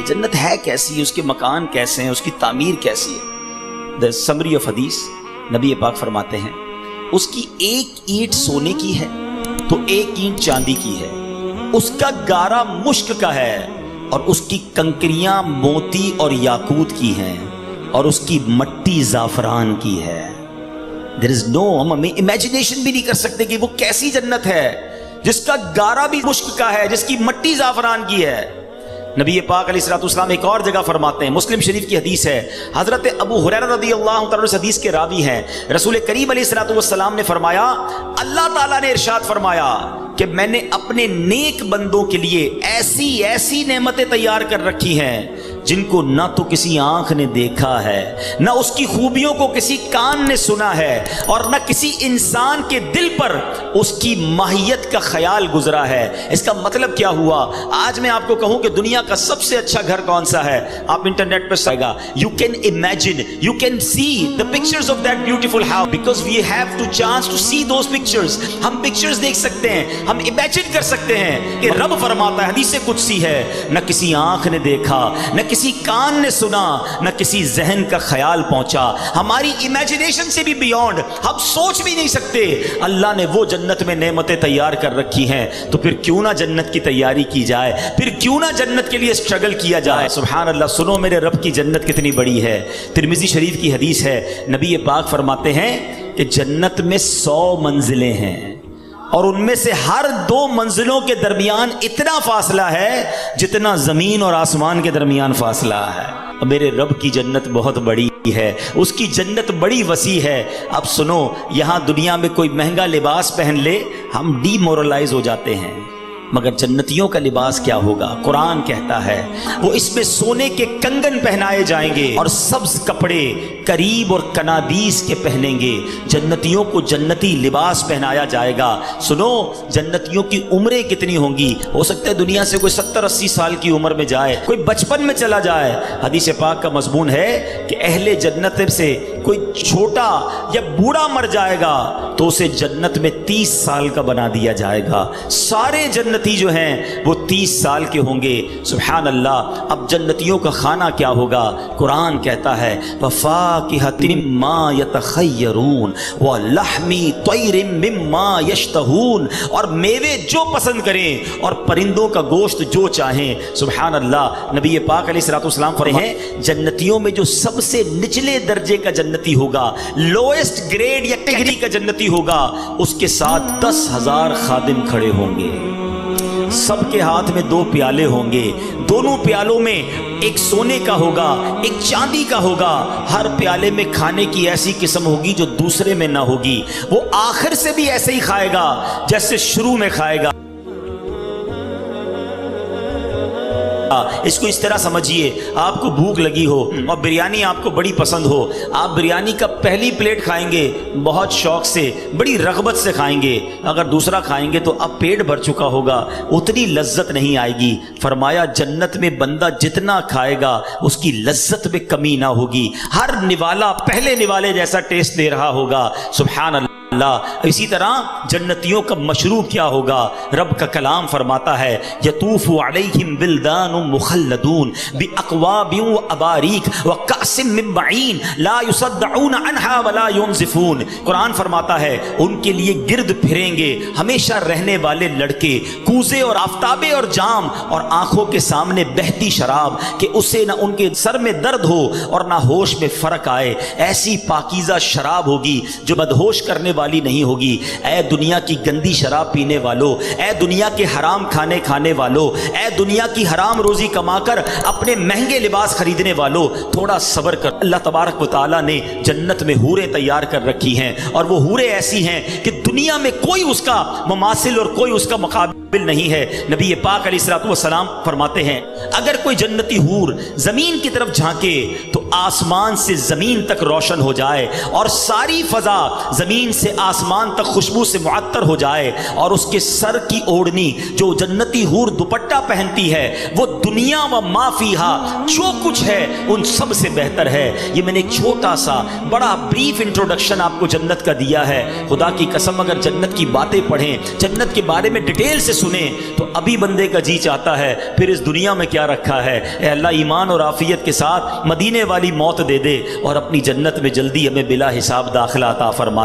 جنت ہے کیسی، اس کے مکان کیسے ہیں، اس کی تعمیر کیسی ہے؟ The summary of حدیث، نبی پاک فرماتے ہیں اس کی ایک اینٹ سونے کی ہے تو ایک اینٹ چاندی کی ہے، اس کا گارا مشک کا ہے اور اس کی کنکریاں موتی اور یاقوت کی ہیں اور اس کی مٹی زعفران کی ہے۔ There is no، ہم امیجنیشن بھی نہیں کر سکتے کہ وہ کیسی جنت ہے جس کا گارا بھی مشک کا ہے، جس کی مٹی زعفران کی ہے۔ نبی پاک علیہ الصلوۃ والسلام ایک اور جگہ فرماتے ہیں، مسلم شریف کی حدیث ہے، حضرت ابو ہریرہ رضی اللہ تعالیٰ اس حدیث کے راوی ہیں، رسول کریم علیہ الصلوۃ والسلام نے فرمایا، اللہ تعالیٰ نے ارشاد فرمایا کہ میں نے اپنے نیک بندوں کے لیے ایسی ایسی نعمتیں تیار کر رکھی ہیں جن کو نہ تو کسی آنکھ نے دیکھا ہے، نہ اس کی خوبیوں کو کسی کان نے سنا ہے، اور نہ کسی انسان کے دل پر اس کی ماہیت کا خیال گزرا ہے۔ اس کا مطلب کیا ہوا؟ آج میں آپ کو کہوں کہ دنیا کا سب سے اچھا گھر کون سا ہے، آپ انٹرنیٹ پہ سائے گا، you can imagine, you can see the pictures of that beautiful house because we have to chance to see those pictures۔ ہم pictures دیکھ سکتے ہیں، ہم امیجن کر سکتے ہیں کہ رب فرماتا ہے، حدیث قدسی ہے، نہ کسی آنکھ نے دیکھا، نہ کسی کان نے سنا، نہ کسی ذہن کا خیال پہنچا، ہماری امیجنیشن سے بھی بیونڈ، ہم سوچ بھی نہیں سکتے۔ اللہ نے وہ جنت میں نعمتیں تیار کر رکھی ہیں، تو پھر کیوں نہ جنت کی تیاری کی جائے، پھر کیوں نہ جنت کے لیے اسٹرگل کیا جائے۔ سبحان اللہ، سنو میرے رب کی جنت کتنی بڑی ہے۔ ترمذی شریف کی حدیث ہے، نبی پاک فرماتے ہیں کہ جنت میں 100 منزلیں ہیں اور ان میں سے ہر 2 منزلوں کے درمیان اتنا فاصلہ ہے جتنا زمین اور آسمان کے درمیان فاصلہ ہے۔ میرے رب کی جنت بہت بڑی ہے، اس کی جنت بڑی وسیع ہے۔ اب سنو، یہاں دنیا میں کوئی مہنگا لباس پہن لے ہم ڈی مورلائز ہو جاتے ہیں، مگر جنتیوں کا لباس کیا ہوگا؟ قرآن کہتا ہے وہ اس میں سونے کے کنگن پہنائے جائیں گے اور سبز کپڑے قریب اور کنادیس کے پہنیں گے۔ جنتیوں کو جنتی لباس پہنایا جائے گا۔ سنو، جنتیوں کی عمریں کتنی ہوں گی؟ ہو سکتا ہے دنیا سے کوئی 70-80 سال کی عمر میں جائے، کوئی بچپن میں چلا جائے۔ حدیث پاک کا مضمون ہے کہ اہل جنت سے کوئی چھوٹا یا بوڑھا مر جائے گا تو اسے جنت میں 30 سال کا بنا دیا جائے گا۔ سارے جنتی جو ہیں وہ 30 سال کے ہوں گے۔ سبحان اللہ۔ اب جنتیوں کا کھانا کیا ہوگا؟ قرآن کہتا ہے وَفَاكِهَةٍ مَّا يَتَخَيَّرُونَ وَلَحْمِ طَيْرٍ مِّمَّا يَشْتَهُونَ، اور میوے جو پسند کریں اور پرندوں کا گوشت جو چاہیں۔ سبحان اللہ۔ نبی پاک علیہ الصلوۃ والسلام فرماتے ہیں جنتیوں میں جو سب سے نچلے درجے کا جنتی ہوگا، لوئسٹ گریڈ یا کیٹیگری کا جنتی ہوگا، اس کے ساتھ 10,000 خادم کھڑے ہوں گے۔ سب کے ہاتھ میں 2 پیالے ہوں گے، دونوں پیالوں میں ایک سونے کا ہوگا، ایک چاندی کا ہوگا۔ ہر پیالے میں کھانے کی ایسی قسم ہوگی جو دوسرے میں نہ ہوگی۔ وہ آخر سے بھی ایسے ہی کھائے گا جیسے شروع میں کھائے گا۔ اس کو اس طرح سمجھیے، آپ کو بھوک لگی ہو اور بریانی آپ کو بڑی پسند ہو، آپ بریانی کا پہلی پلیٹ کھائیں گے بہت شوق سے، بڑی رغبت سے کھائیں گے۔ اگر دوسرا کھائیں گے تو اب پیٹ بھر چکا ہوگا، اتنی لذت نہیں آئے گی۔ فرمایا جنت میں بندہ جتنا کھائے گا اس کی لذت میں کمی نہ ہوگی، ہر نوالا پہلے نوالے جیسا ٹیسٹ دے رہا ہوگا۔ سبحان اللہ۔ اسی طرح جنتیوں کا مشروب کیا ہوگا؟ رب کا کلام فرماتا ہے یطوف علیہم ولدان مخلدون باکواب واباریک وکأس من معین لا یصدعون عنہا ولا ینزفون۔ قرآن فرماتا ہے ان کے لیے گرد پھریں گے ہمیشہ رہنے والے لڑکے، کوزے اور آفتابے اور جام، اور آنکھوں کے سامنے بہتی شراب کہ اسے نہ ان کے سر میں درد ہو اور نہ ہوش میں فرق آئے۔ ایسی پاکیزہ شراب ہوگی جو بدہوش کرنے والی نہیں ہوگی۔ اے دنیا کی گندی شراب پینے والو، اے دنیا کے حرام کھانے والو، اے دنیا کی حرام روزی کما کر اپنے مہنگے لباس خریدنے والو، تھوڑا صبر کر۔ اللہ تبارک و تعالیٰ نے جنت میں حوریں تیار کر رکھی ہیں، اور وہ حوریں ایسی ہیں کہ دنیا میں کوئی اس کا مماثل اور کوئی اس کا مقابل نہیں ہے۔ نبی پاک علیہ الصلوۃ والسلام فرماتے ہیں اگر کوئی جنتی حور زمین کی طرف جھانکے تو آسمان سے زمین تک روشن ہو جائے اور ساری فضا زمین سے آسمان تک خوشبو سے معطر ہو جائے، اور اس کے سر کی اوڑھنی جو جنتی حور دوپٹہ پہنتی ہے وہ دنیا و ما فیہا جو کچھ ہے ان سب سے بہتر ہے۔ یہ میں نے ایک چھوٹا سا بڑا بریف انٹروڈکشن آپ کو جنت کا دیا ہے۔ خدا کی قسم اگر جنت کی باتیں پڑھیں، جنت کے بارے میں ڈیٹیل سے سنیں تو ابھی بندے کا جی چاہتا ہے پھر اس دنیا میں کیا رکھا ہے، اے اللہ ایمان اور عافیت کے ساتھ مدینے والی موت دے دے اور اپنی جنت میں جلدی ہمیں بلا حساب داخلہ عطا فرما۔